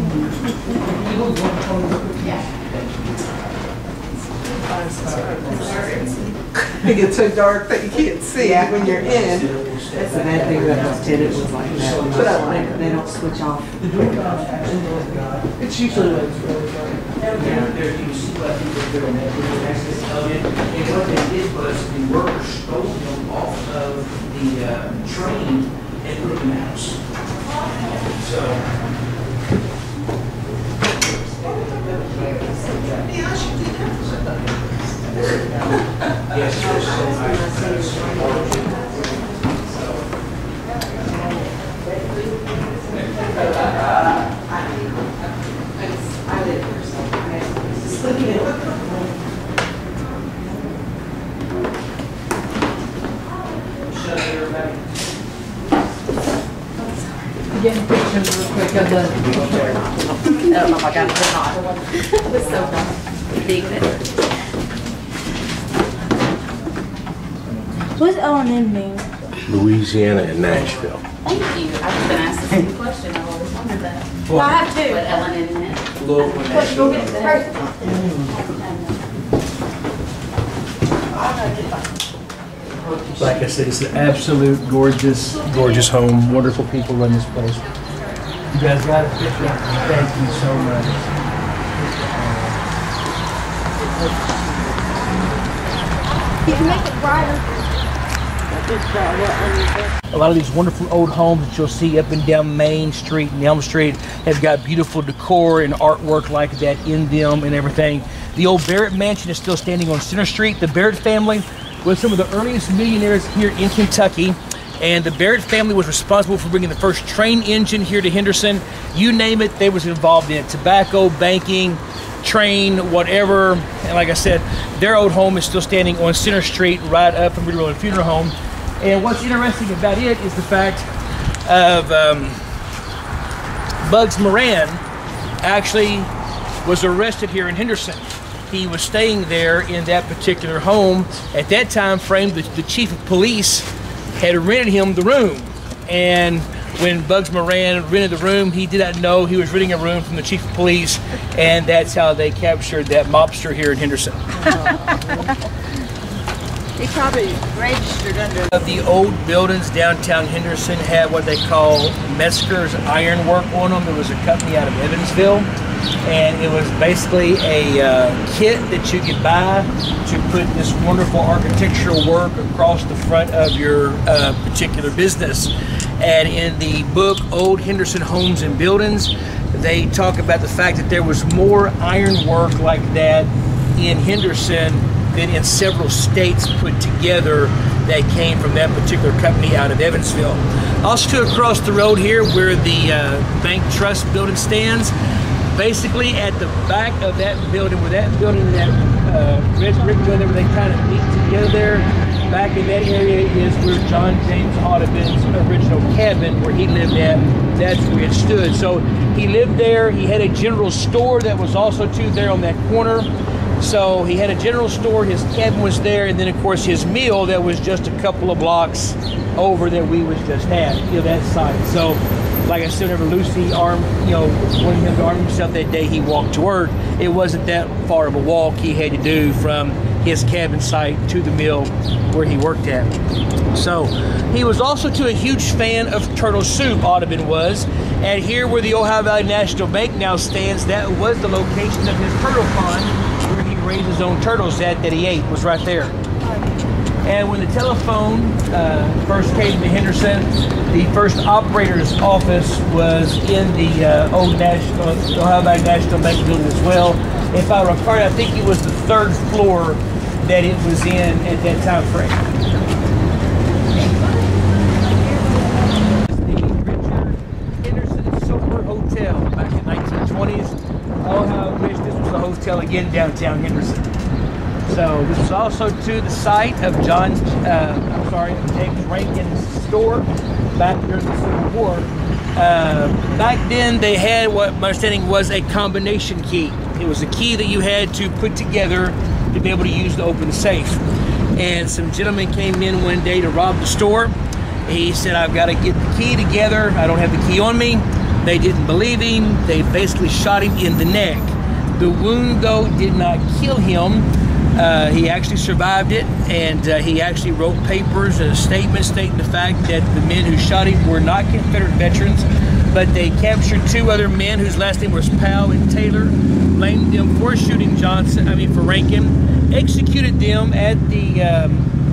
It gets so dark that you can't see when you're in. That's the bad thing about those tenants was like that. But I like they don't switch off. It's usually when it's really dark. And what they did was the workers stole them off of the train and put them in the house. So. Yeah, I should do that. Yes, I live here, so just looking at getting pictures real quick of the. I don't know if I got it or not. It was so fun. Big it. What's L&N mean? Louisiana and Nashville. Thank you. I've been asked the same question. I've always wondered that. Well, I have two. What Ellen meant. Look, when Let's go get it first. like I said, it's an absolute gorgeous home. Wonderful people run this place. You guys got a picture? Thank you so much. You can make it brighter. A lot of these wonderful old homes that you'll see up and down Main Street and Elm Street have got beautiful decor and artwork like that in them and everything. The old Barrett Mansion is still standing on Center Street. The Barrett family was some of the earliest millionaires here in Kentucky, and the Barrett family was responsible for bringing the first train engine here to Henderson. You name it, they was involved in it. Tobacco, banking, train, whatever. And like I said, their old home is still standing on Center Street right up from Ridgewood Funeral Home. And what's interesting about it is the fact of Bugs Moran actually was arrested here in Henderson. He was staying there in that particular home. At that time frame, the chief of police had rented him the room. And when Bugs Moran rented the room, he did not know he was renting a room from the chief of police, and that's how they captured that mobster here in Henderson. He probably registered under. The old buildings downtown Henderson had what they call Metzger's Ironwork on them. There was a company out of Evansville, and it was basically a kit that you could buy to put this wonderful architectural work across the front of your particular business. And in the book Old Henderson Homes and Buildings, they talk about the fact that there was more iron work like that in Henderson than in several states put together that came from that particular company out of Evansville. Also across the road here where the Bank Trust building stands, basically at the back of that building, where that building and that red brick building where they kind of meet together there, back in that area is where John James Audubon's original cabin where he lived at, that's where it stood. So he lived there. He had a general store that was also too there on that corner. So he had a general store, his cabin was there, and then of course his mill that was just a couple of blocks over that we was just at, that site. So like I said, whenever Lucy wanted him to arm himself that day, he walked to work. It wasn't that far of a walk he had to do from his cabin site to the mill where he worked at. So he was also a huge fan of turtle soup, Audubon was. And here where the Ohio Valley National Bank now stands, that was the location of his turtle pond where he raised his own turtles that he ate, was right there. And when the telephone first came to Henderson, the first operator's office was in the old Ohio Valley National Bank building as well. If I recall, I think it was the 3rd floor that it was in at that time frame. The Richard Henderson Silver Hotel back in the 1920s. Oh, how I wish this was a hotel again downtown Henderson. So this is also to the site of James Rankin's store back during the Civil War. Back then they had what my understanding was a combination key. It was a key that you had to put together to be able to use to open the safe. And some gentleman came in one day to rob the store. He said, I've got to get the key together. I don't have the key on me. They didn't believe him. They basically shot him in the neck. The wound, though, did not kill him. He actually survived it, and he actually wrote papers and a statement stating the fact that the men who shot him were not Confederate veterans, but they captured 2 other men whose last name was Powell and Taylor, blamed them for shooting for Rankin, executed them at the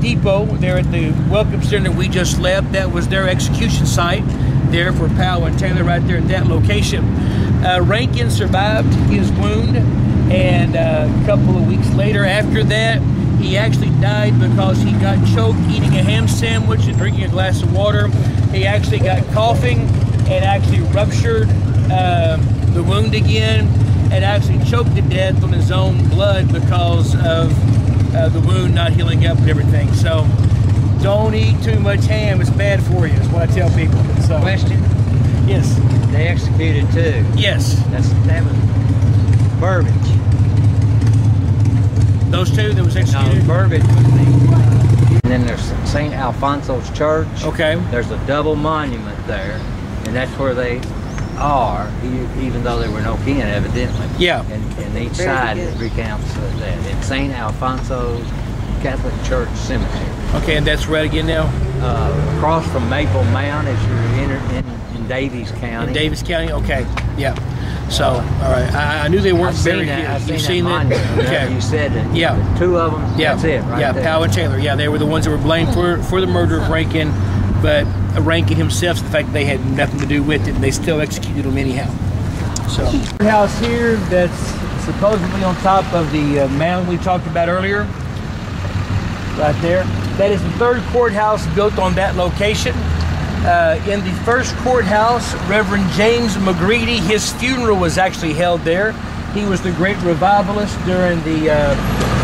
depot there at the Welcome Center we just left. That was their execution site there for Powell and Taylor right there at that location. Rankin survived his wound, and a couple of weeks later after that, he actually died because he got choked eating a ham sandwich and drinking a glass of water. He actually got coughing and actually ruptured the wound again and actually choked to death on his own blood because of the wound not healing up and everything. So don't eat too much ham, it's bad for you, is what I tell people. So, question? Yes. They executed 2. Yes. That was Burbage. Those 2 that was executed? No, Burbage was the... And then there's St. Alfonso's Church. Okay. There's a double monument there, and that's where they are, even though there were no kin, evidently. Yeah. And each side recounts that. It's St. Alfonso's Catholic Church Cemetery. Okay, and that's right again now? Across from Maple Mount as you're in Davies County. In Davies County, okay, yeah. So, all right, I knew they weren't buried here. You've seen that? Okay. You said that. Yeah. 2 of them, yeah. That's it, right? Yeah, there. Powell and Taylor. Yeah, they were the ones that were blamed for the murder of Rankin, but Rankin himself, the fact that they had nothing to do with it, and they still executed him anyhow. So, the house here that's supposedly on top of the mound we talked about earlier, right there. That is the 3rd courthouse built on that location. In the 1st courthouse, Reverend James McGreedy, his funeral was actually held there. He was the great revivalist during the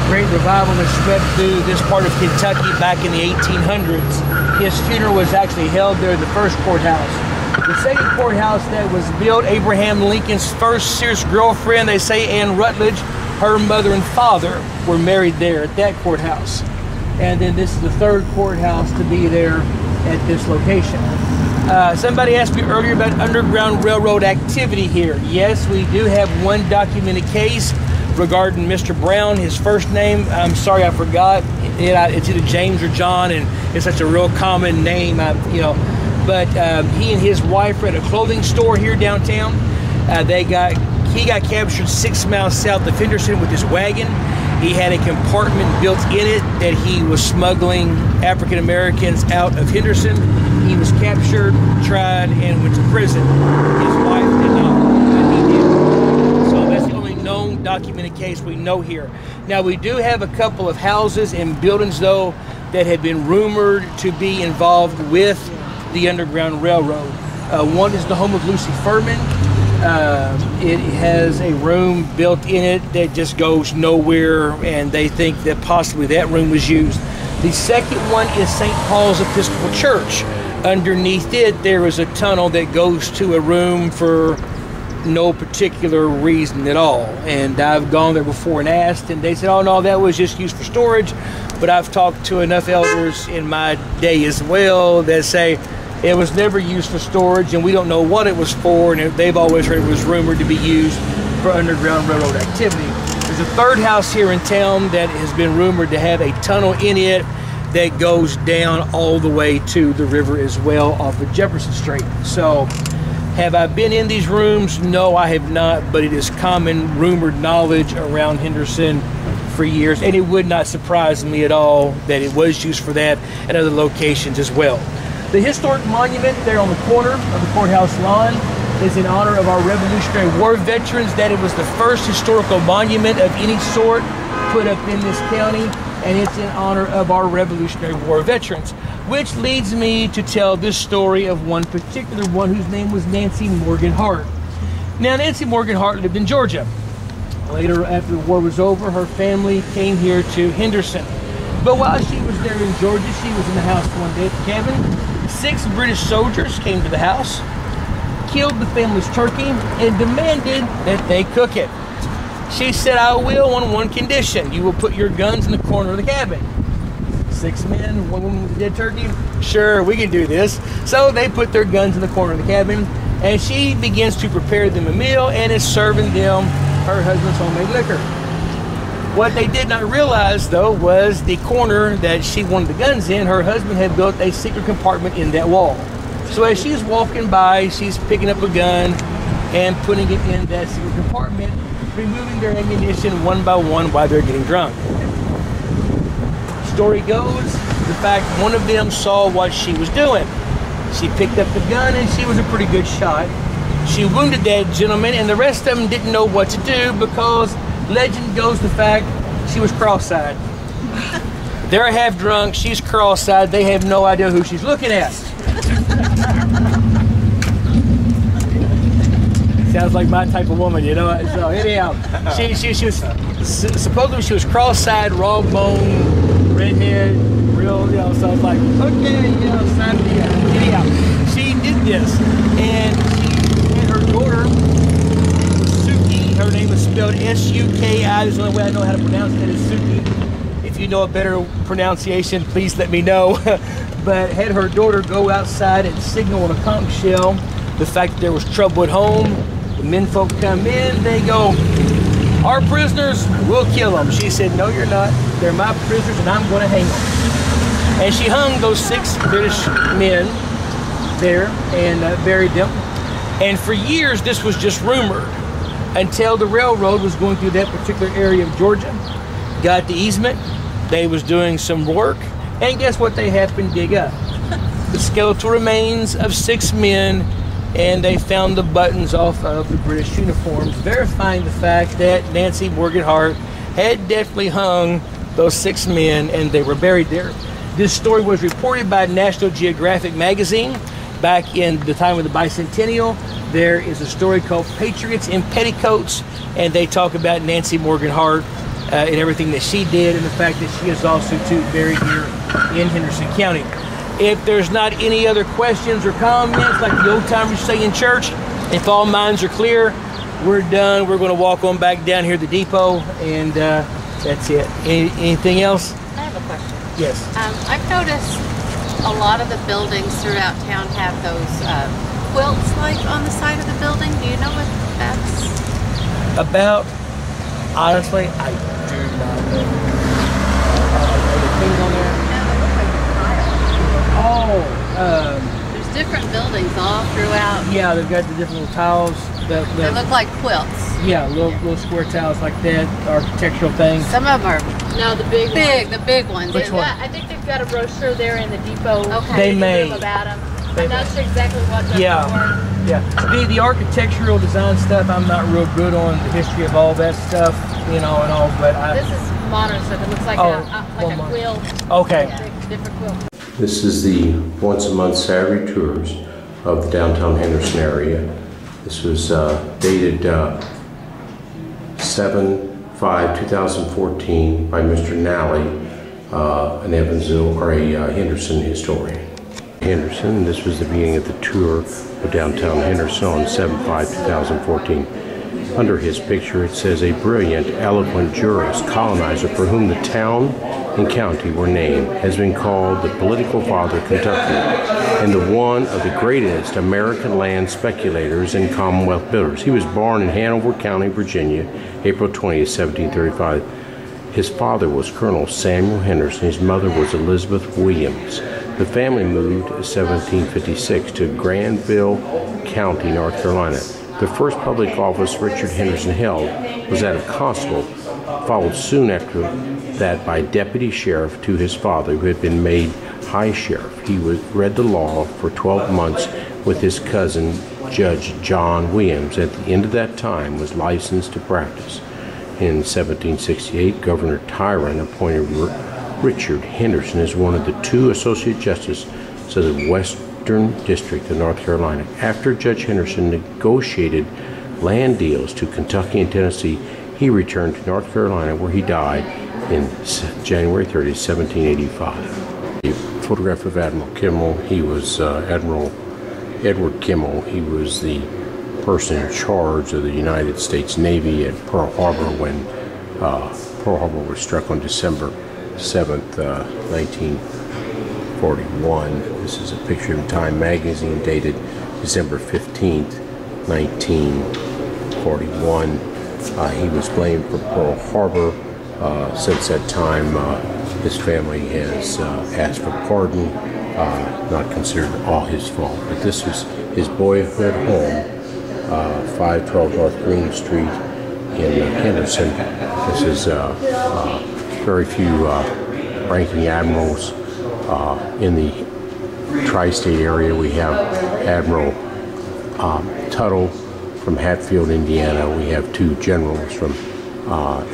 great revival that swept through this part of Kentucky back in the 1800s. His funeral was actually held there in the 1st courthouse. The 2nd courthouse that was built, Abraham Lincoln's first serious girlfriend, they say Ann Rutledge, her mother and father were married there at that courthouse. And then this is the 3rd courthouse to be there at this location. Somebody asked me earlier about Underground Railroad activity here. Yes, we do have one documented case regarding Mr. Brown. His first name, I'm sorry, I forgot. It's either James or John, and it's such a real common name, But he and his wife were at a clothing store here downtown. He got captured 6 miles south of Henderson with his wagon. He had a compartment built in it that he was smuggling African Americans out of Henderson. He was captured, tried, and went to prison. His wife did not. the case we know here. Now, we do have a couple of houses and buildings, though, that have been rumored to be involved with the Underground Railroad. One is the home of Lucy Furman. It has a room built in it that just goes nowhere, and they think that possibly that room was used. The second one is St. Paul's Episcopal Church. Underneath it, there is a tunnel that goes to a room for no particular reason at all. And I've gone there before and asked, and they said, oh no, that was just used for storage. But I've talked to enough elders in my day as well that say it was never used for storage, and we don't know what it was for, and they've always heard it was rumored to be used for Underground Railroad activity. There's a third house here in town that has been rumored to have a tunnel in it that goes down all the way to the river as well off of Jefferson Street. So, have I been in these rooms? No, I have not, but it is common rumored knowledge around Henderson for years, and it would not surprise me at all that it was used for that at other locations as well. The historic monument there on the corner of the courthouse lawn is in honor of our Revolutionary War veterans. That it was the first historical monument of any sort put up in this county, and it's in honor of our Revolutionary War veterans. Which leads me to tell this story of one particular one whose name was Nancy Morgan Hart. Now, Nancy Morgan Hart lived in Georgia. Later, after the war was over, her family came here to Henderson. But while she was there in Georgia, she was in the house one day at the cabin. 6 British soldiers came to the house, killed the family's turkey, and demanded that they cook it. She said, I will on one condition. You will put your guns in the corner of the cabin. 6 men, 1 woman with a dead turkey. Sure, we can do this. So they put their guns in the corner of the cabin, and she begins to prepare them a meal and is serving them her husband's homemade liquor. What they did not realize, though, was the corner that she wanted the guns in, her husband had built a secret compartment in that wall. So as she's walking by, she's picking up a gun and putting it in that secret compartment, removing their ammunition one by one while they're getting drunk. Story goes, the fact one of them saw what she was doing. She picked up the gun, and she was a pretty good shot. She wounded that gentleman, and the rest of them didn't know what to do because legend goes the fact she was cross-eyed. They're half drunk, she's cross-eyed, they have no idea who she's looking at. Sounds like my type of woman, you know. So anyhow, she was supposedly she was cross-eyed, raw bone, redhead, real, you know. So it's like, okay, you know, sign me up. Anyhow, she did this, and she had her daughter, Suki. Her name is spelled S-U-K-I. That's the only way I know how to pronounce it is Suki. If you know a better pronunciation, please let me know. But had her daughter go outside and signal on a conch shell the fact that there was trouble at home. The men folk come in, they go, our prisoners, we'll kill them. She said, no, you're not. They're my prisoners, and I'm going to hang them. And she hung those 6 British men there and buried them. And for years, this was just rumored until the railroad was going through that particular area of Georgia, got the easement, they was doing some work, and guess what they happened to dig up? The skeletal remains of 6 men, and they found the buttons off of the British uniforms, verifying the fact that Nancy Morgan Hart had definitely hung those 6 men, and they were buried there. This story was reported by National Geographic magazine back in the time of the bicentennial. There is a story called Patriots in Petticoats, and they talk about Nancy Morgan Hart and everything that she did, and the fact that she is also too buried here in Henderson County. If there's not any other questions or comments, like the old timers say in church, if all minds are clear, we're done. We're going to walk on back down here to the depot, and that's it. Anything else? I have a question. Yes. I've noticed a lot of the buildings throughout town have those quilts like on the side of the building. Do you know what that's about? Honestly, I do not know. Are there things on there? there's different buildings all throughout. Yeah, they've got the different little tiles. They look like quilts. Yeah, little square tiles like that, architectural things. Some of them are No, the big ones. the big ones. Which one? I think they've got a brochure there in the depot. Okay. They may. About them. newspaper. I'm not sure exactly what the Yeah. The architectural design stuff, I'm not real good on the history of all that stuff, you know, and all, but This is modern stuff. It looks like a quilt. Okay. Different quilt. This is the once-a-month Saturday tours of the downtown Henderson area. This was dated 7/5/2014 by Mr. Nally, an Evansville or a Henderson historian. Henderson, this was the beginning of the tour of downtown Henderson on 7/5/2014. Under his picture it says, a brilliant, eloquent jurist, colonizer for whom the town and county were named, has been called the political father of Kentucky and the one of the greatest American land speculators and Commonwealth builders. He was born in Hanover County, Virginia, April 20th, 1735. His father was Colonel Samuel Henderson. His mother was Elizabeth Williams. The family moved in 1756 to Granville County, North Carolina. The first public office Richard Henderson held was that of constable, followed soon after that by deputy sheriff to his father, who had been made high sheriff. He read the law for 12 months with his cousin, Judge John Williams. At the end of that time, was licensed to practice. In 1768, Governor Tyrone appointed Richard Henderson as one of the 2 associate justices of the Western District of North Carolina. After Judge Henderson negotiated land deals to Kentucky and Tennessee, he returned to North Carolina, where he died in January 30, 1785. A photograph of Admiral Kimmel. He was Admiral Edward Kimmel. He was the person in charge of the United States Navy at Pearl Harbor when Pearl Harbor was struck on December 7th, 1941. This is a picture in Time magazine dated December 15th, 1941. He was blamed for Pearl Harbor. Since that time, his family has asked for pardon, not considered all his fault. But this was his boyhood home, 512 North Green Street in Henderson. This is very few ranking admirals in the tri-state area. We have Admiral Tuttle from Hatfield, Indiana. We have 2 generals from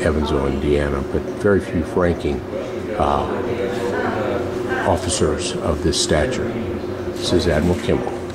Evansville, Indiana, but very few ranking officers of this stature. This is Admiral Kimmel.